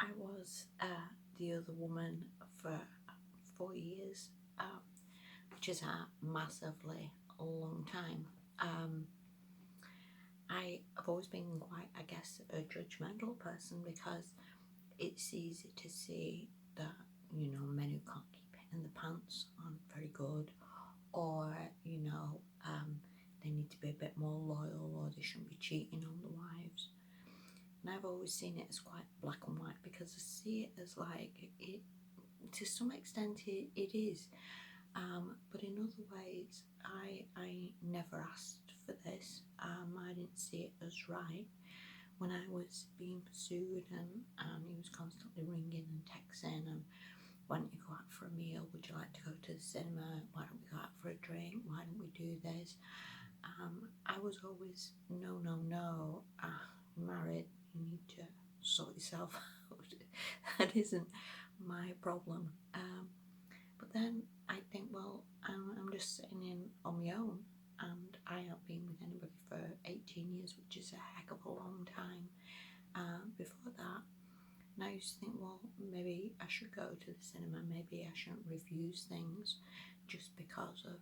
I was the other woman for 4 years, which is a massively long time. Um, I've always been quite, I guess, a judgmental person because it's easy to see that, men who can't keep it in the pants aren't very good, or, they need to be a bit more loyal, or they shouldn't be cheating on the wives. And I've always seen it as quite black and white because I see it as like it, to some extent, it is. But in other ways, I never asked for this. I didn't see it as right when I was being pursued, and he was constantly ringing and texting and why don't you go out for a meal? Would you like to go to the cinema? Why don't we go out for a drink? Why don't we do this? I was always no, no, no. You're married. You need to sort yourself out. That isn't my problem. But then I think, well, I'm just sitting in on my own, and I haven't been with anybody for 18 years, which is a heck of a long time. Before that, and I used to think, well, maybe I should go to the cinema, maybe I shouldn't refuse things just because of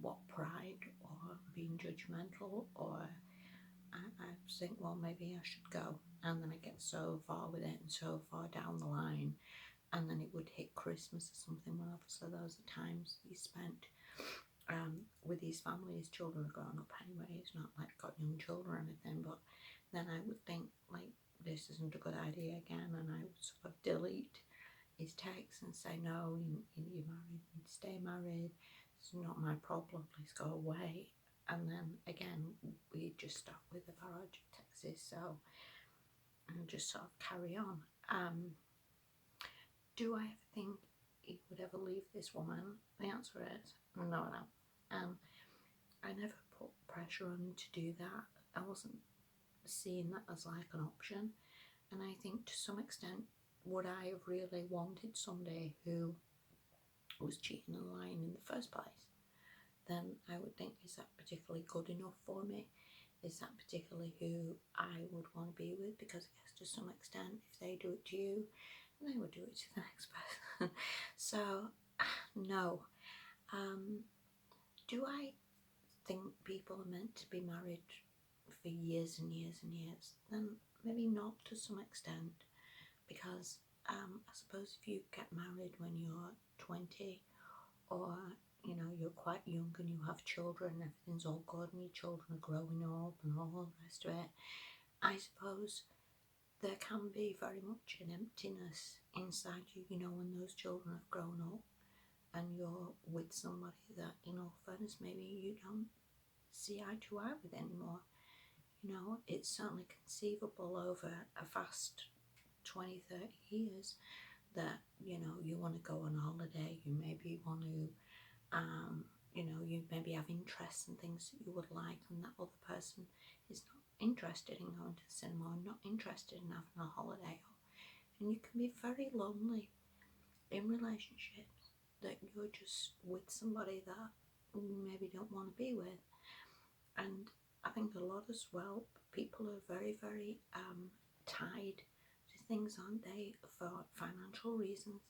what, pride or being judgmental, or I think, well, maybe I should go. And then I get so far with it and so far down the line, and then it would hit Christmas or something, when obviously those are times he spent with his family. His children are grown up anyway, he's not like got young children or anything, but then I would think like this isn't a good idea again, and I would sort of delete his texts and say, no, you're married, you need to stay married, it's not my problem, please go away. And then again, we just stop with the barrage of texts, so, and just sort of carry on. Do I ever think he would ever leave this woman? The answer is no. I never put pressure on him to do that. I wasn't seeing that as like an option. And I think to some extent, would I have really wanted somebody who was cheating and lying in the first place? Then I would think, is that particularly good enough for me? Is that particularly who I would want to be with? Because I guess to some extent, if they do it to you, they would do it to the next person. So, no. Do I think people are meant to be married for years and years and years? Then maybe not to some extent, because I suppose if you get married when you're 20, or you're quite young and you have children, everything's all good and your children are growing up and all the rest of it, I suppose there can be very much an emptiness inside you, when those children have grown up and you're with somebody that, in all fairness, maybe you don't see eye to eye with anymore. It's certainly conceivable over a fast 20, 30 years that, you want to go on holiday, you maybe want to, you maybe have interests and things that you would like, and that other person is not interested in going to the cinema, or not interested in having a holiday. And you can be very lonely in relationships that you're just with somebody that you maybe don't want to be with. And I think a lot as well, people are very, very tied to things, aren't they, for financial reasons.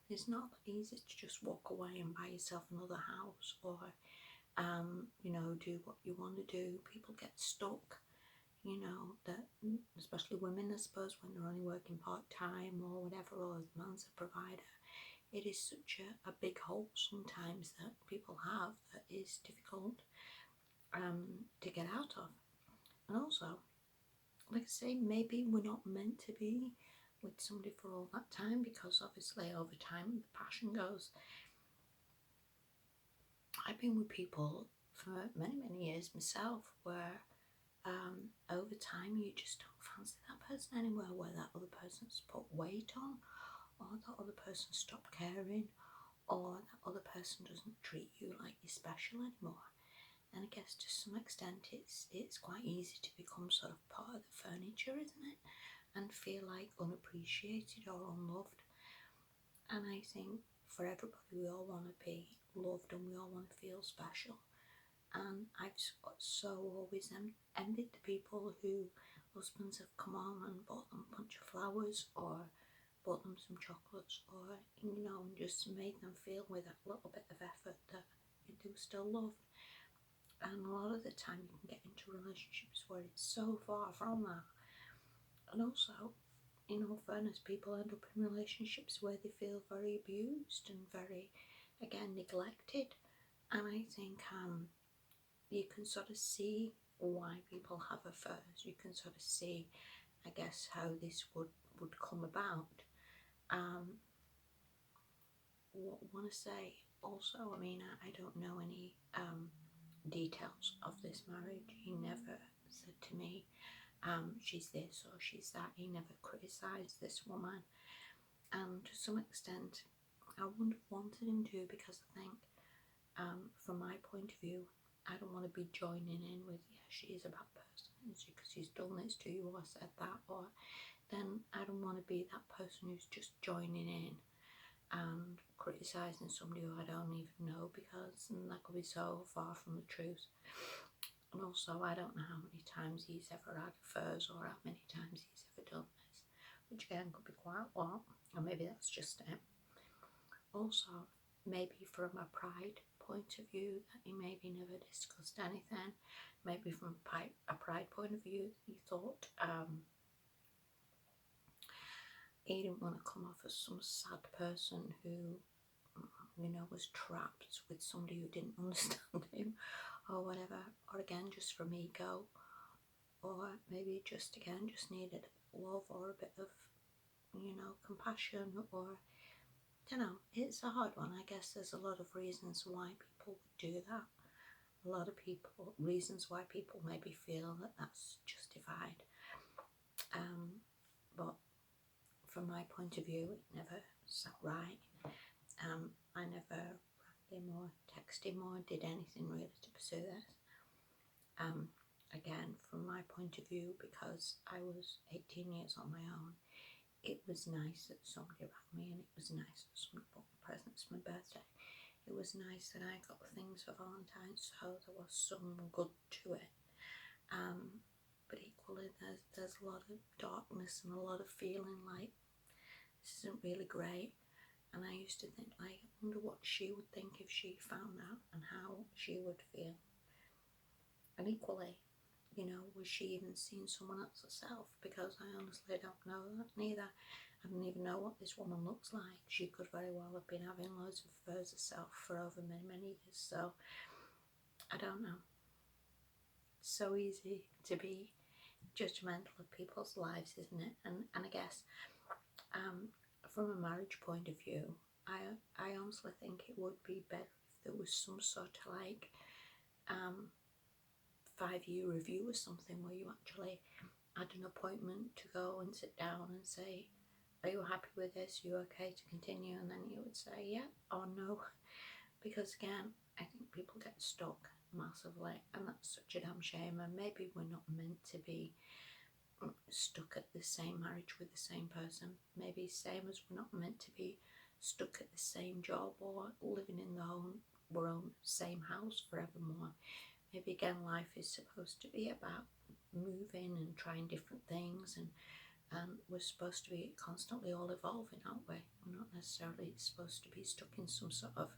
It's not that easy to just walk away and buy yourself another house, or do what you want to do. People get stuck, that, especially women, I suppose, when they're only working part-time or whatever, or as man's a provider. It is such a big hole sometimes that people have that is difficult to get out of. And also, like I say, maybe we're not meant to be with somebody for all that time, because obviously over time the passion goes. I've been with people for many, many years myself, where over time you just don't fancy that person anymore, where that other person's put weight on, or that other person stopped caring, or that other person doesn't treat you like you're special anymore. And I guess to some extent it's quite easy to become sort of part of the furniture, isn't it? And feel like unappreciated or unloved. And I think for everybody, we all want to be loved and we all want to feel special. And I've so always envied the people who husbands have come on and bought them a bunch of flowers or bought them some chocolates, or and just made them feel with a little bit of effort that you do still love. And a lot of the time you can get into relationships where it's so far from that. And also, in all fairness, people end up in relationships where they feel very abused and very, again, neglected. And I think you can sort of see why people have affairs. You can sort of see, I guess, how this would come about. What I want to say also, I mean, I don't know any details of this marriage. He never said to me, she's this or she's that. He never criticised this woman. And to some extent, I wouldn't have wanted him to, because I think, from my point of view, I don't want to be joining in with, yeah, she is a bad person, because she's done this to you or said that, or then I don't want to be that person who's just joining in and criticising somebody who I don't even know, because that could be so far from the truth. And also, I don't know how many times he's ever had affairs or how many times he's ever done this, which again could be quite a lot, or maybe that's just it. Also, maybe from a pride point of view, that he maybe never discussed anything. Maybe from a pride point of view, he thought he didn't want to come off as some sad person who, was trapped with somebody who didn't understand him or whatever. Or again, just from ego, or maybe just needed love or a bit of, compassion, or I don't know. It's a hard one. I guess there's a lot of reasons why people would do that. A lot of reasons why people maybe feel that that's justified. But from my point of view, it never sat right. I never rang him or texted him or did anything really to pursue this. Again, from my point of view, because I was 18 years on my own, it was nice that somebody rang me, and it was nice that somebody bought me presents for my birthday. It was nice that I got things for Valentine's, so there was some good to it. But equally, there's a lot of darkness and a lot of feeling like this isn't really great. And I used to think, like, I wonder what she would think if she found out, and how she would feel. And equally, was she even seeing someone else herself? Because I honestly don't know that neither. I don't even know what this woman looks like. She could very well have been having loads of affairs herself for over many, many years. So, I don't know. It's so easy to be judgmental of people's lives, isn't it? And I guess, from a marriage point of view, I honestly think it would be better if there was some sort of like 5-year review or something, where you actually had an appointment to go and sit down and say, are you happy with this? Are you okay to continue? And then you would say yeah or no. Because again, I think people get stuck massively, and that's such a damn shame. And maybe we're not meant to be stuck at the same marriage with the same person. Maybe same as we're not meant to be stuck at the same job or living in our own same house forevermore. Maybe again, life is supposed to be about moving and trying different things, and we're supposed to be constantly all evolving, aren't we? We're not necessarily supposed to be stuck in some sort of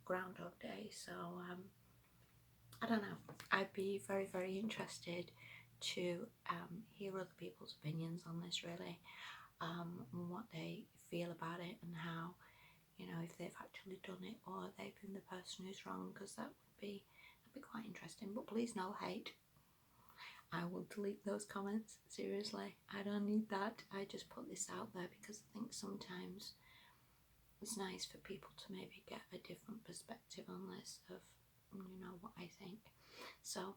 Groundhog Day. So I don't know. I'd be very, very interested to hear other people's opinions on this, really, and what they feel about it, and how, if they've actually done it or they've been the person who's wrong, because that'd be quite interesting. But please, no hate. I will delete those comments, seriously. I don't need that. I just put this out there because I think sometimes it's nice for people to maybe get a different perspective on this, of what I think. So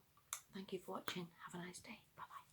thank you for watching. Have a nice day. Bye bye.